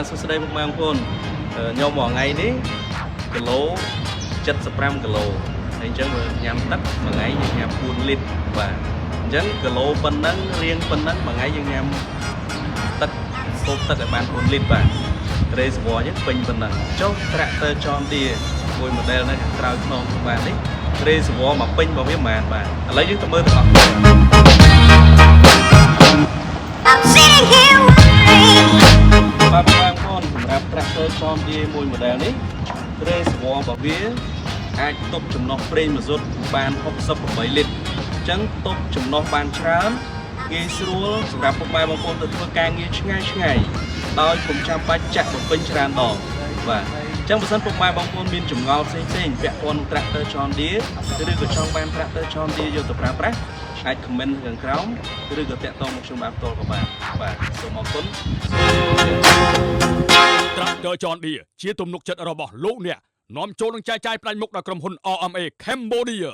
បានសួស្តីពុកម៉ែបងប្អូនខ្ញុំមួយថ្ងៃនេះគីឡូ75គីឡូហើយអញ្ចឹងញ៉ាំទឹកមួយថ្ងៃយើងញ៉ាំ4លីត្របាទអញ្ចឹងគីឡូប៉ុណ្ណឹងរៀងប៉ុណ្ណឹងមួយថ្ងៃយើងញ៉ាំទឹកហូបទឹកឲ្យបាន4លីត្របាទរេសវ៉យើងពេញប៉ុណ្ណឹងចុះ tractor John Deere មួយ model នៅខាងក្រោយខ្នងបាទនេះរេសវ៉មកពេញរបស់វាប៉ុន្មានបាទឥឡូវយើងទៅមើលទាំងអស់បាទបងប្អូនសម្រាប់ tractor John Deere មួយ model នេះរេសវ៉របស់វាអាចទប់ចំណុះប្រេងម៉ាស៊ូតបាន68លីត្រអញ្ចឹងទប់ចំណុះបានច្រើនងាយស្រួលសម្រាប់ពុកម៉ែបងប្អូនទៅធ្វើការងារឆ្ងាយដោយពុំចាំបាច់ចាក់បំពេញច្រើនដងបាទអញ្ចឹងបើសិនពុកម៉ែបងប្អូនមានចម្ងល់ផ្សេងពាក់ព័ន្ធនឹង tractor John Deere ឬក៏ចង់បាន tractor John Deere យកទៅប្រើប្រាស់អាច comment ខាងក្រោមឬក៏តាក់ទងមកខ្ញុំបានផ្ទាល់ក៏បានបាទសូមអរគុណ Tractor John Deere ជាទំនុកចិត្តរបស់លោកអ្នកនាំចូលនឹងចែកចាយផ្ដាច់មុខដល់ក្រុមហ៊ុន RMA Cambodia